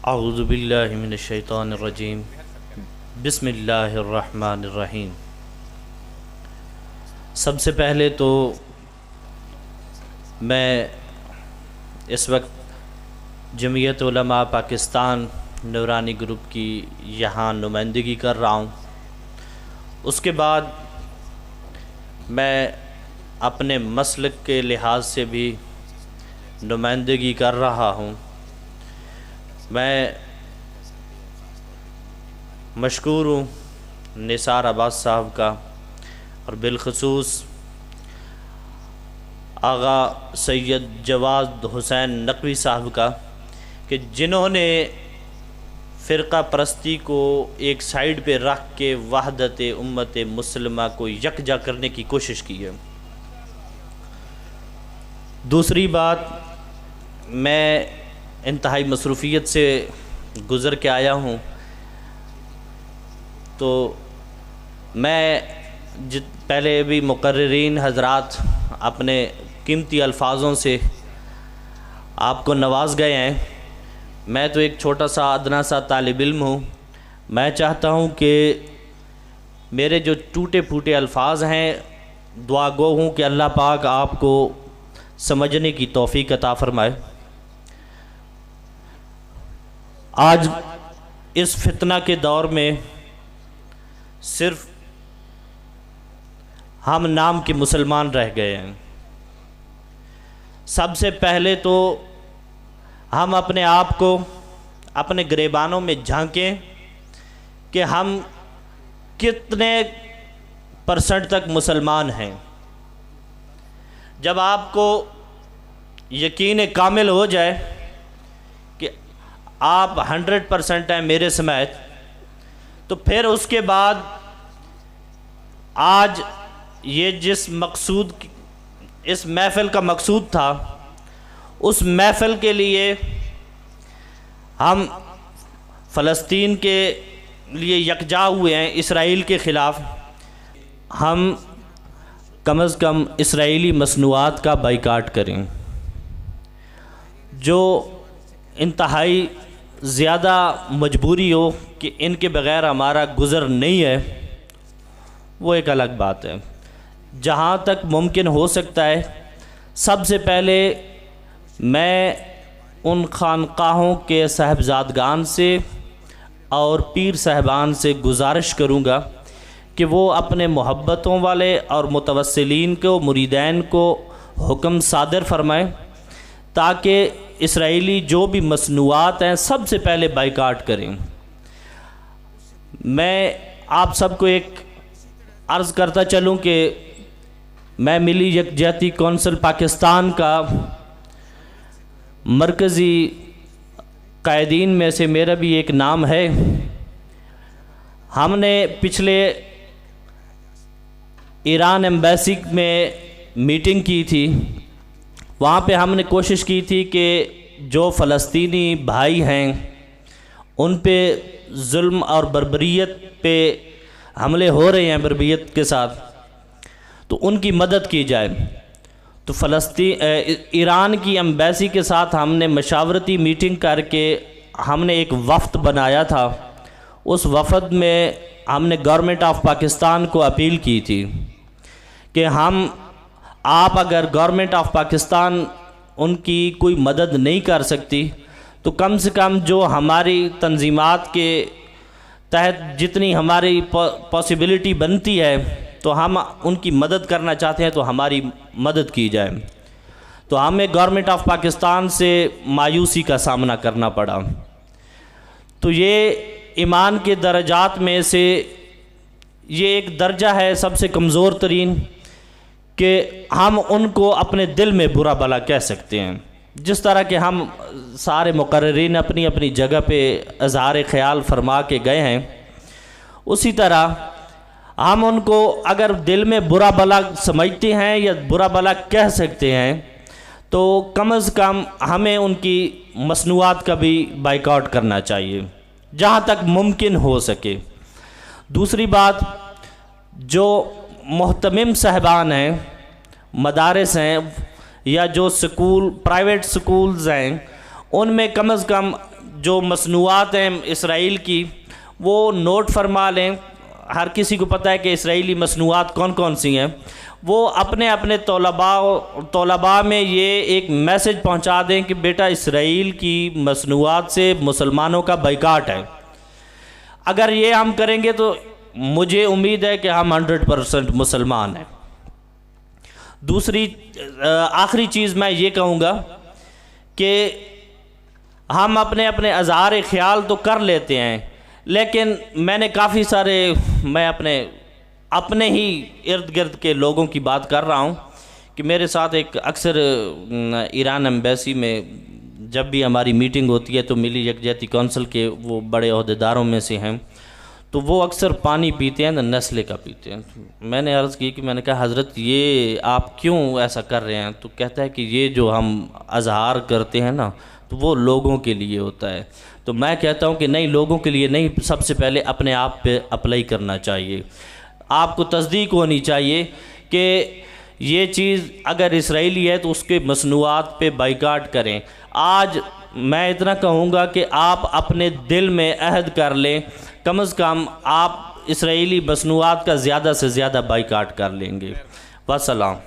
अऊज़ु बिल्लाहि मिनश शैतानिर रजीम बिस्मिल्लाहिर रहमानिर रहीम। सबसे पहले तो मैं इस वक्त जमीयत उलमा पाकिस्तान नूरानी ग्रुप की यहाँ नुमाइंदगी कर रहा हूँ। उसके बाद मैं अपने मसलक के लिहाज से भी नुमाइंदगी कर रहा हूँ। मैं मशकूर हूँ निसार अब्बास साहब का और बिलखसूस आगा सैयद जवाद हुसैन नकवी साहब का कि जिन्होंने फ़िरका परस्ती को एक साइड पे रख के वहदत उम्मत मुस्लिमा को यकजा करने की कोशिश की है। दूसरी बात, मैं इंतहाई मसरूफ़ियत से गुज़र के आया हूँ, तो मैं पहले भी मुकर्रिरीन हज़रात अपने कीमती अल्फाजों से आपको नवाज गए हैं। मैं तो एक छोटा सा अदना सा तालिब इल्म हूँ। मैं चाहता हूँ कि मेरे जो टूटे फूटे अल्फाज हैं, दुआ गो हूँ कि अल्लाह पाक आपको समझने की तौफ़ीक अता फ़रमाए। आज इस फितना के दौर में सिर्फ हम नाम के मुसलमान रह गए हैं। सबसे पहले तो हम अपने आप को अपने गिरेबानों में झांकें कि हम कितने परसेंट तक मुसलमान हैं। जब आपको यकीन कामिल हो जाए कि आप 100% हैं मेरे समेत, तो फिर उसके बाद आज ये जिस मकसूद, इस महफ़िल का मकसूद था, उस महफ़िल के लिए हम फ़लस्तीन के लिए यकजा हुए हैं इसराइल के ख़िलाफ़। हम कम अज़ कम इसराइली मसनूआत का बाइकाट करें। जो इंतहाई ज़्यादा मजबूरी हो कि इनके बग़ैर हमारा गुज़र नहीं है, वो एक अलग बात है। जहाँ तक मुमकिन हो सकता है, सबसे पहले मैं उन खानकाहों के साहबजादगान से और पीर साहबान से गुजारिश करूँगा कि वो अपने मोहब्बतों वाले और मुतवस्सिलीन को, मुरीदैन को हुक्म सादर फरमाएँ ताकि इसराइली जो भी मसनूआत हैं सबसे पहले बाइकाट करें। मैं आप सबको एक अर्ज़ करता चलूँ कि मैं मिली यकजहती कौंसिल पाकिस्तान का मरकज़ी कायदीन में से मेरा भी एक नाम है। हमने पिछले ईरान एम्बेसी में मीटिंग की थी। वहाँ पे हमने कोशिश की थी कि जो फ़लस्तीनी भाई हैं उन पे जुल्म और बर्बरियत पे हमले हो रहे हैं बर्बरियत के साथ, तो उनकी मदद की जाए। तो ईरान की एम्बेसी के साथ हमने मशावरती मीटिंग करके हमने एक वफ़द बनाया था। उस वफ़द में हमने गवर्नमेंट ऑफ पाकिस्तान को अपील की थी कि आप अगर गवर्नमेंट ऑफ पाकिस्तान उनकी कोई मदद नहीं कर सकती, तो कम से कम जो हमारी तंजीमात के तहत जितनी हमारी पॉसिबिलिटी बनती है, तो हम उनकी मदद करना चाहते हैं, तो हमारी मदद की जाए। तो हमें गवर्नमेंट ऑफ पाकिस्तान से मायूसी का सामना करना पड़ा। तो ये ईमान के दर्जात में से ये एक दर्जा है सबसे कमज़ोर तरीन कि हम उनको अपने दिल में बुरा भला कह सकते हैं। जिस तरह के हम सारे मुकर्रिरीन अपनी अपनी जगह पे इज़हार ख़याल फरमा के गए हैं, उसी तरह हम उनको अगर दिल में बुरा भला समझते हैं या बुरा भला कह सकते हैं, तो कम अज़ कम हमें उनकी मसनूआत का भी बाइकाट करना चाहिए जहाँ तक मुमकिन हो सके। दूसरी बात, जो मोहतमिम साहबान हैं, मदारस हैं या जो स्कूल प्राइवेट स्कूल्स हैं, उनमें कम अज़ कम जो मसनूआत हैं इसराइल की वो नोट फरमा लें। हर किसी को पता है कि इसराइली मसनूआत कौन कौन सी हैं। वो अपने अपने तौलबा में ये एक मैसेज पहुंचा दें कि बेटा इसराइल की मसनूआत से मुसलमानों का बाइकाट है। अगर ये हम करेंगे तो मुझे उम्मीद है कि हम 100% मुसलमान हैं। दूसरी आखिरी चीज़ मैं ये कहूँगा कि हम अपने अपने अज़हार ख्याल तो कर लेते हैं, लेकिन मैंने काफ़ी सारे मैं अपने ही इर्द गिर्द के लोगों की बात कर रहा हूँ कि मेरे साथ एक अक्सर ईरान एम्बेसी में जब भी हमारी मीटिंग होती है तो मिली यकजहती कौंसिल के वो बड़े अहदेदारों में से हैं, तो वो अक्सर पानी पीते हैं ना नेस्ले का पीते हैं। मैंने अर्ज़ की कि मैंने कहा हज़रत ये आप क्यों ऐसा कर रहे हैं? तो कहता है कि ये जो हम अज़हार करते हैं ना तो वो लोगों के लिए होता है। तो मैं कहता हूँ कि नहीं, लोगों के लिए नहीं, सबसे पहले अपने आप पे अप्लाई करना चाहिए। आपको तस्दीक होनी चाहिए कि ये चीज़ अगर इसराइली है तो उसके मसनूआत पे बाइकाट करें। आज मैं इतना कहूँगा कि आप अपने दिल में अहद कर लें, कम से कम आप इसराइली मसनूआत का ज़्यादा से ज़्यादा बाइकाट कर लेंगे। वस्सलाम।